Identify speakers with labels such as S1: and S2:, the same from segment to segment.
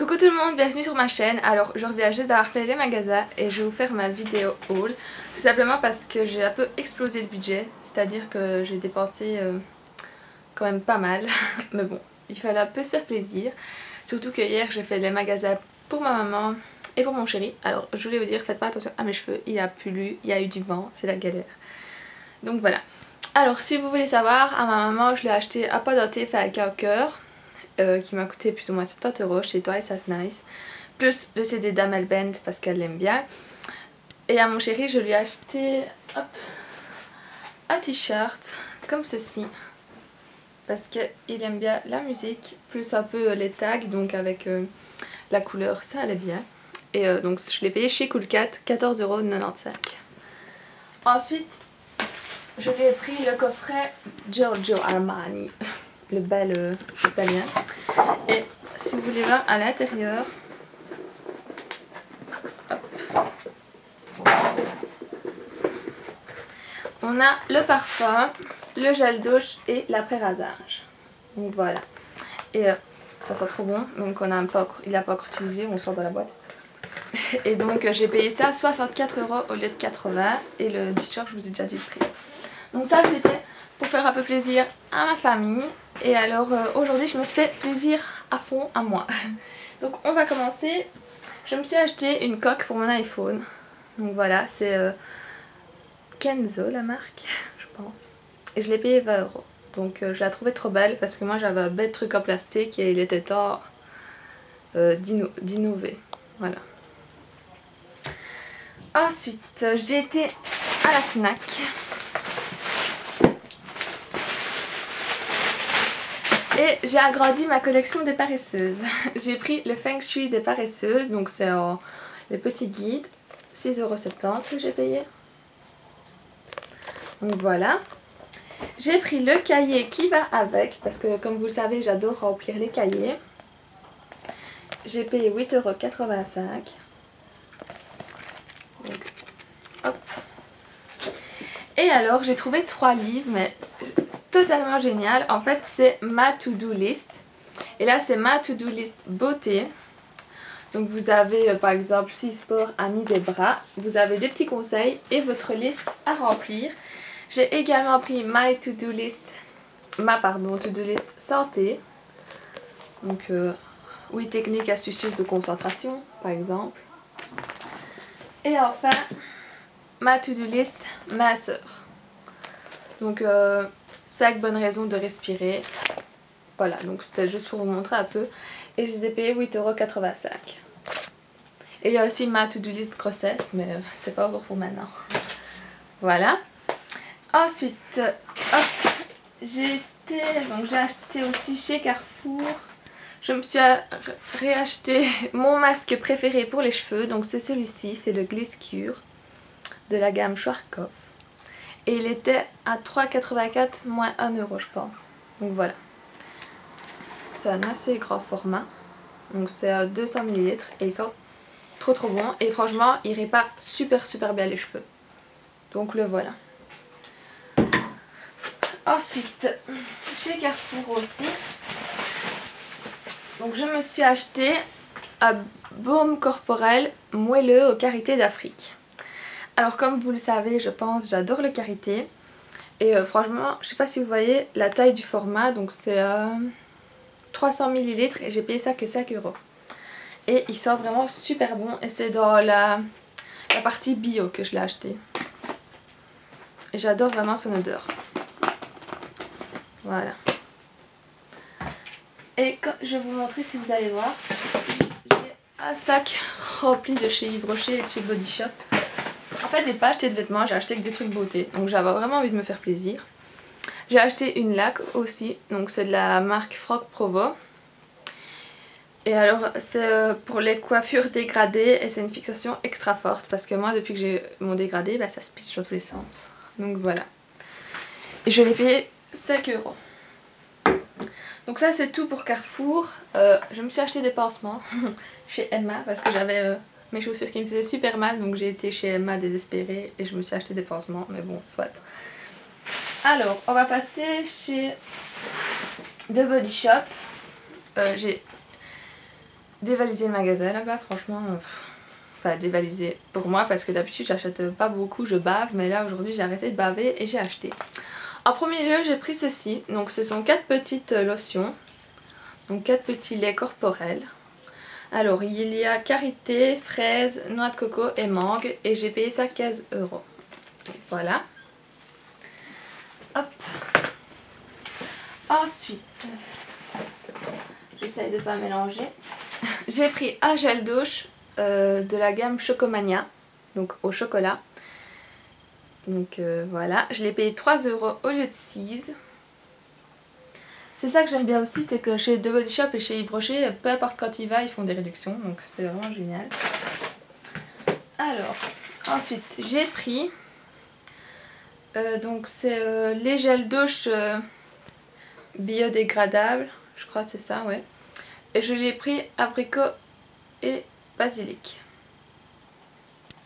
S1: Coucou tout le monde, bienvenue sur ma chaîne. Alors je reviens juste d'avoir fait les magasins et je vais vous faire ma vidéo haul. Tout simplement parce que j'ai un peu explosé le budget, c'est-à-dire que j'ai dépensé quand même pas mal. Mais bon, il fallait un peu se faire plaisir. Surtout que hier j'ai fait les magasins pour ma maman et pour mon chéri. Alors je voulais vous dire, faites pas attention à mes cheveux, il a plu, il y a eu du vent, c'est la galère. Donc voilà. Alors si vous voulez savoir, à ma maman je l'ai acheté un pot denté fait avec un cœur. Qui m'a coûté plus ou moins 70 € chez Twice as Nice, plus le CD d'Amel Bent parce qu'elle l'aime bien. Et à mon chéri je lui ai acheté hop, un t-shirt comme ceci parce qu'il aime bien la musique, plus un peu les tags, donc avec la couleur ça allait bien. Et donc je l'ai payé chez Cool Cat, 14,95 €. Ensuite je lui ai pris le coffret Giorgio Armani, le bel italien. Et si vous voulez voir à l'intérieur, on a le parfum, le gel douche et l'après-rasage. Donc voilà. Et ça sent trop bon, donc il n'a pas encore utilisé, on sort de la boîte. Et donc j'ai payé ça 64 € au lieu de 80 € et le t-shirt je vous ai déjà dit le prix. Donc ça c'était pour faire un peu plaisir à ma famille. Et alors aujourd'hui je me suis fait plaisir à fond à moi. Donc on va commencer. Je me suis acheté une coque pour mon iPhone. Donc voilà, c'est Kenzo la marque, je pense. Et je l'ai payé 20 €. Donc je la trouvais trop belle parce que moi j'avais un bel truc en plastique et il était temps d'innover. Voilà. Ensuite j'ai été à la Fnac. Et j'ai agrandi ma collection des paresseuses. J'ai pris le Feng Shui des paresseuses, donc c'est les petits guides, 6,70 € que j'ai payé. Donc voilà. J'ai pris le cahier qui va avec, parce que comme vous le savez, j'adore remplir les cahiers. J'ai payé 8,85 €. Donc, hop. Et alors, j'ai trouvé 3 livres, mais totalement génial. En fait c'est ma to-do list et là c'est ma to-do list beauté. Donc vous avez par exemple 6 sports amis des bras, vous avez des petits conseils et votre liste à remplir. J'ai également pris ma to-do list santé, donc oui, techniques astucieuses de concentration par exemple. Et enfin ma to-do list minceur, donc 5 bonnes raisons de respirer. Voilà, donc c'était juste pour vous montrer un peu. Et je les ai payés 8,85 €. Et il y a aussi ma to-do list grossesse, mais c'est pas encore pour maintenant. Voilà. Ensuite, hop, j'ai acheté aussi chez Carrefour. Je me suis réacheté mon masque préféré pour les cheveux. Donc c'est celui-ci, c'est le Gliss Cure de la gamme Schwarzkopf. Et il était à 3,84 € moins 1 € je pense. Donc voilà. C'est un assez grand format. Donc c'est 200 ml et ils sont trop bons. Et franchement il répare super bien les cheveux. Donc le voilà. Ensuite chez Carrefour aussi. Donc je me suis acheté un baume corporel moelleux aux karités d'Afrique. Alors comme vous le savez, je pense, j'adore le karité. Et franchement, je sais pas si vous voyez la taille du format, donc c'est 300 ml et j'ai payé ça que 5 €. Et il sent vraiment super bon et c'est dans la partie bio que je l'ai acheté. Et j'adore vraiment son odeur. Voilà. Et quand je vais vous montrer si vous allez voir, j'ai un sac rempli de chez Yves Rocher et de chez Body Shop. En fait j'ai pas acheté de vêtements, j'ai acheté que des trucs beauté, donc j'avais vraiment envie de me faire plaisir. J'ai acheté une laque aussi, donc c'est de la marque Franck Provo. Et alors c'est pour les coiffures dégradées et c'est une fixation extra forte parce que moi depuis que j'ai mon dégradé, bah, ça se pitche dans tous les sens. Donc voilà. Et je l'ai payé 5 €. Donc ça c'est tout pour Carrefour. Je me suis acheté des pansements chez Emma parce que j'avais mes chaussures qui me faisaient super mal, donc j'ai été chez Emma désespérée et je me suis acheté des pansements, mais bon soit. Alors on va passer chez The Body Shop. J'ai dévalisé le magasin là-bas, franchement. Enfin, dévalisé pour moi parce que d'habitude j'achète pas beaucoup, je bave, mais là aujourd'hui j'ai arrêté de baver et j'ai acheté. En premier lieu, j'ai pris ceci. Donc ce sont 4 petites lotions. Donc 4 petits laits corporels. Alors il y a karité, fraise, noix de coco et mangue. Et j'ai payé ça 15 €. Voilà. Hop. Ensuite, j'essaye de pas mélanger. J'ai pris un gel douche de la gamme Chocomania. Donc au chocolat. Donc voilà, je l'ai payé 3 € au lieu de 6. C'est ça que j'aime bien aussi, c'est que chez The Body Shop et chez Yves Rocher, peu importe quand il va, ils font des réductions. Donc c'est vraiment génial. Alors, ensuite, j'ai pris... donc c'est les gels douche biodégradables. Je crois que c'est ça, ouais. Et je l'ai pris abricot et basilic.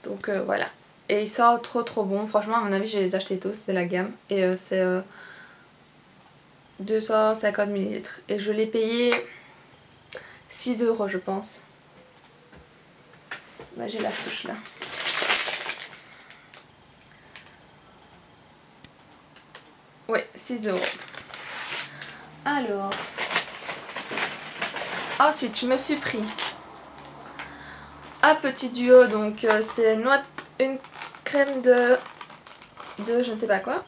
S1: Donc voilà. Et ils sont trop bon. Franchement, à mon avis, je vais les acheter tous de la gamme. Et c'est 250 ml. Et je l'ai payé 6 € je pense. Bah, j'ai la souche là. Ouais, 6 €. Alors. Ensuite, je me suis pris un petit duo. Donc c'est une crème de je ne sais pas quoi.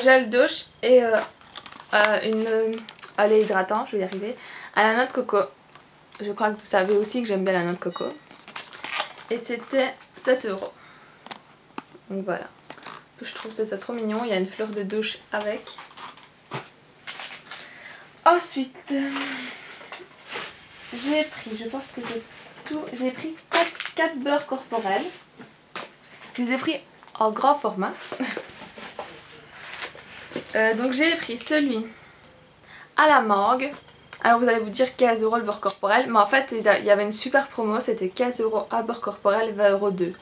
S1: Gel douche et un lait hydratant, je vais y arriver, à la noix de coco. Je crois que vous savez aussi que j'aime bien la noix de coco. Et c'était 7 €. Donc voilà. Je trouve ça trop mignon. Il y a une fleur de douche avec. Ensuite, j'ai pris, je pense que c'est tout. J'ai pris 4 beurres corporels. Je les ai pris en grand format. Donc j'ai pris celui à la mangue. Alors vous allez vous dire 15 € le beurre corporel, mais en fait il y avait une super promo, c'était 15 € à beurre corporel, 20 € 2.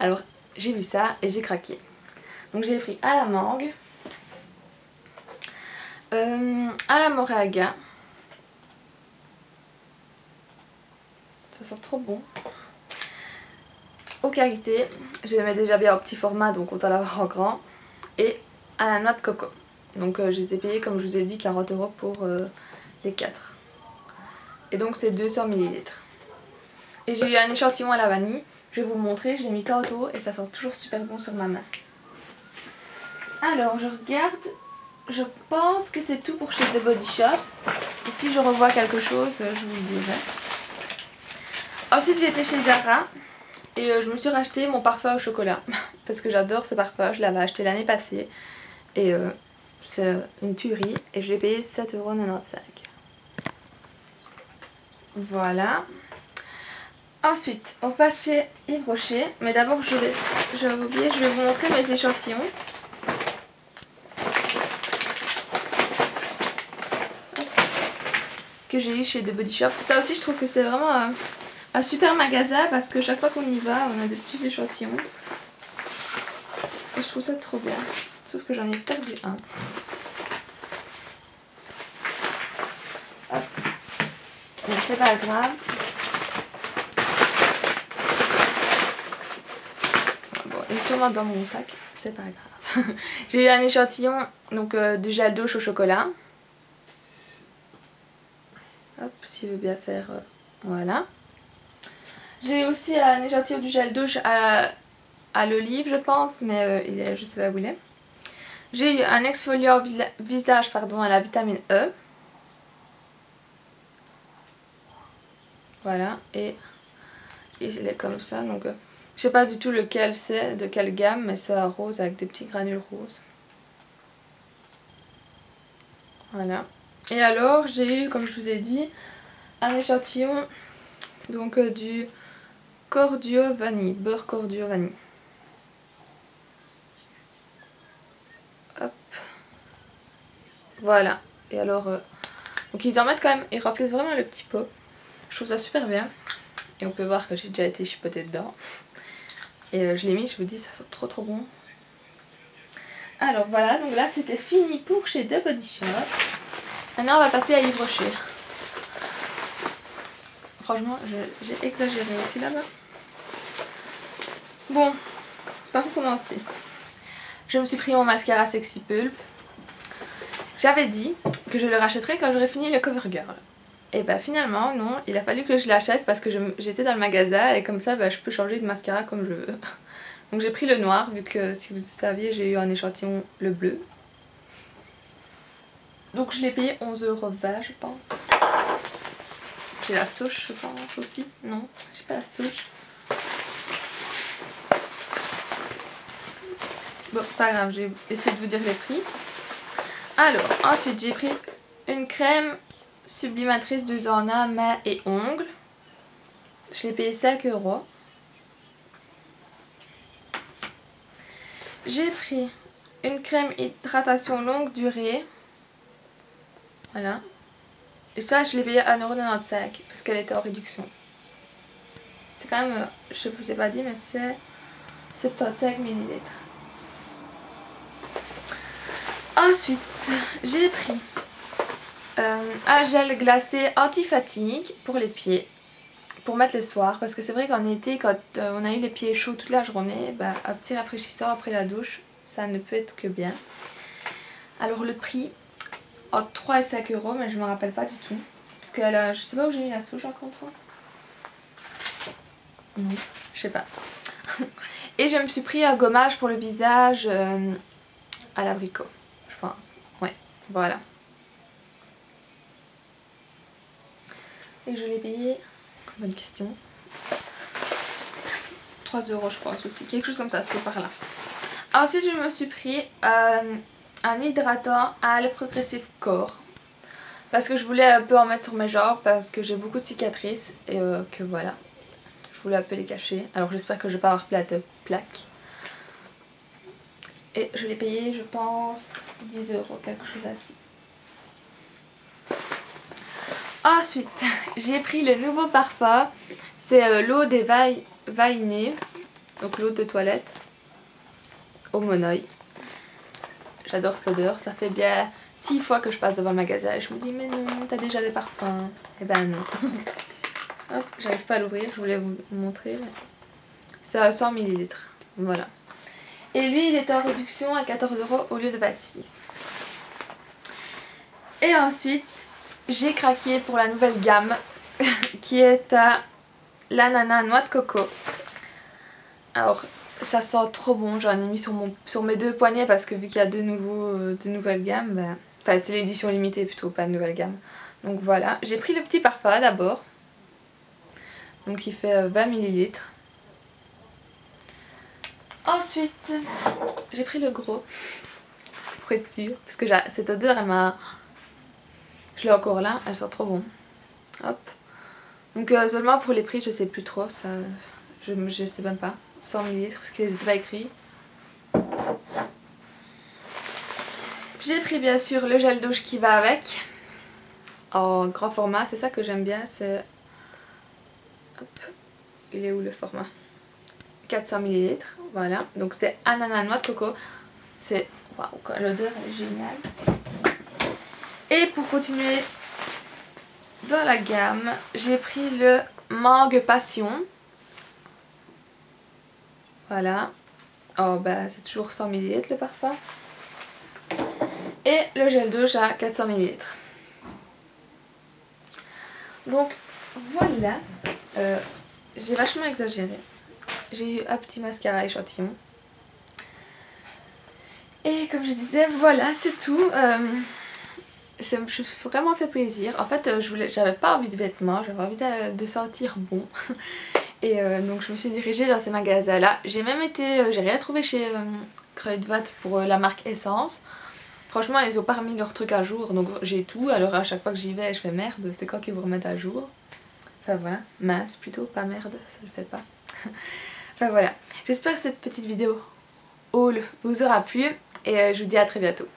S1: Alors j'ai vu ça et j'ai craqué. Donc j'ai pris à la mangue, à la moraga. Ça sent trop bon. Au karité, je les mets déjà bien au petit format, donc autant l'avoir en grand. Et à la noix de coco. Donc je les ai payés, comme je vous ai dit, 40 € pour les 4. Et donc c'est 200 ml. Et j'ai eu un échantillon à la vanille. Je vais vous le montrer, je l'ai mis tantôt et ça sent toujours super bon sur ma main. Alors je regarde, je pense que c'est tout pour chez The Body Shop. Et si je revois quelque chose, je vous le dirai. Ensuite j'ai été chez Zara et je me suis racheté mon parfum au chocolat. Parce que j'adore ce parfum, je l'avais acheté l'année passée. Et c'est une tuerie et je l'ai payé 7,95 €. Voilà. Ensuite, on passe chez Yves Rocher. Mais d'abord, je vais vous montrer mes échantillons. Que j'ai eu chez The Body Shop. Ça aussi, je trouve que c'est vraiment un super magasin parce que chaque fois qu'on y va, on a des petits échantillons. Et je trouve ça trop bien. Sauf que j'en ai perdu un. Hop. Mais c'est pas grave. Bon, il est sûrement dans mon sac. C'est pas grave. J'ai eu un échantillon donc de gel douche au chocolat. Hop, s'il veut bien faire... voilà. J'ai aussi un échantillon du gel douche à l'olive, je pense, mais je sais pas où il est. J'ai eu un exfoliant visage à la vitamine E. Voilà, et il est comme ça. Donc, je sais pas du tout lequel c'est, de quelle gamme, mais c'est un rose avec des petits granules roses. Voilà. Et alors, j'ai eu, comme je vous ai dit, un échantillon donc du Cordio vanille, beurre Cordio vanille. Hop. Voilà. Et alors, donc ils en mettent quand même, ils remplissent vraiment le petit pot. Je trouve ça super bien. Et on peut voir que j'ai déjà été chipotée dedans. Et je l'ai mis, je vous dis, ça sent trop bon. Alors voilà, donc là c'était fini pour chez The Body Shop. Maintenant on va passer à Yves Rocher. franchement j'ai exagéré aussi là-bas. Bon, par où commencer? Je me suis pris mon mascara Sexy Pulp. J'avais dit que je le rachèterais quand j'aurais fini le CoverGirl. Et bah finalement non, il a fallu que je l'achète parce que j'étais dans le magasin et comme ça bah, je peux changer de mascara comme je veux. Donc j'ai pris le noir vu que si vous saviez j'ai eu un échantillon le bleu. Donc je l'ai payé 11,20 € je pense. J'ai la souche je pense aussi. Non, j'ai pas la souche. Bon c'est pas grave, j'ai essayé de vous dire les prix. Alors ensuite j'ai pris une crème sublimatrice 2 en 1 mains et ongles. Je l'ai payé 5 €. J'ai pris une crème hydratation longue durée. Voilà. Et ça je l'ai payé à 1,95 € parce qu'elle était en réduction. C'est quand même, je ne vous ai pas dit mais c'est 75 ml. Ensuite j'ai pris un gel glacé anti-fatigue pour les pieds. Pour mettre le soir parce que c'est vrai qu'en été quand on a eu les pieds chauds toute la journée, bah, un petit rafraîchissant après la douche ça ne peut être que bien. Alors le prix entre 3 et 5 € mais je me rappelle pas du tout parce que je sais pas où j'ai mis la souche encore une fois. Non, je sais pas. Et je me suis pris un gommage pour le visage à l'abricot je pense. Ouais voilà. Et je l'ai payé, bonne question, 3 € je pense aussi, quelque chose comme ça, c'est par là. Ensuite je me suis pris un hydratant à le progressif corps. Parce que je voulais un peu en mettre sur mes jambes parce que j'ai beaucoup de cicatrices et que voilà. Je voulais un peu les cacher. Alors j'espère que je vais pas avoir plein de plaques. Et je l'ai payé je pense 10 €, quelque chose ainsi. Ensuite, j'ai pris le nouveau parfum, c'est l'eau des Vainés, donc l'eau de toilette, au monoï. J'adore cette odeur, ça fait bien 6 fois que je passe devant le magasin et je me dis mais non, t'as déjà des parfums. Et ben non. Hop, j'arrive pas à l'ouvrir, je voulais vous montrer. C'est à 100 ml, voilà. Et lui il était en réduction à 14 € au lieu de 26. Et ensuite... j'ai craqué pour la nouvelle gamme qui est à l'ananas noix de coco. Alors ça sent trop bon, j'en ai mis sur mes 2 poignets parce que vu qu'il y a de nouvelles gammes, ben, enfin c'est l'édition limitée plutôt, pas de nouvelle gamme. Donc voilà, j'ai pris le petit parfum d'abord. Donc il fait 20 ml. Ensuite j'ai pris le gros pour être sûre parce que cette odeur elle m'a... Je l'ai encore là, elle sent trop bon. Hop. Donc seulement pour les prix, je sais plus trop, ça, je sais même pas. 100 ml parce qu'ils n'étaient pas écrits. J'ai pris bien sûr le gel douche qui va avec. En grand format, c'est ça que j'aime bien, c'est... Hop. Il est où le format? 400 ml, voilà. Donc c'est ananas noix de coco. C'est... Waouh, l'odeur est géniale. Et pour continuer dans la gamme, j'ai pris le mangue passion. Voilà. Oh bah c'est toujours 100 ml le parfum. Et le gel douche à 400 ml. Donc voilà. J'ai vachement exagéré. J'ai eu un petit mascara échantillon. Et comme je disais, voilà c'est tout. Ça me vraiment fait plaisir. En fait j'avais pas envie de vêtements, j'avais envie de sentir bon. Et donc je me suis dirigée dans ces magasins là. J'ai même été, j'ai rien trouvé chez Kruidvat pour la marque Essence. Franchement ils ont pas remis leur truc à jour, donc j'ai tout. Alors à chaque fois que j'y vais je fais merde, c'est quand qu'ils vous remettent à jour. Enfin voilà, mince plutôt, pas merde, ça le fait pas. Enfin voilà, j'espère que cette petite vidéo haul vous aura plu et je vous dis à très bientôt.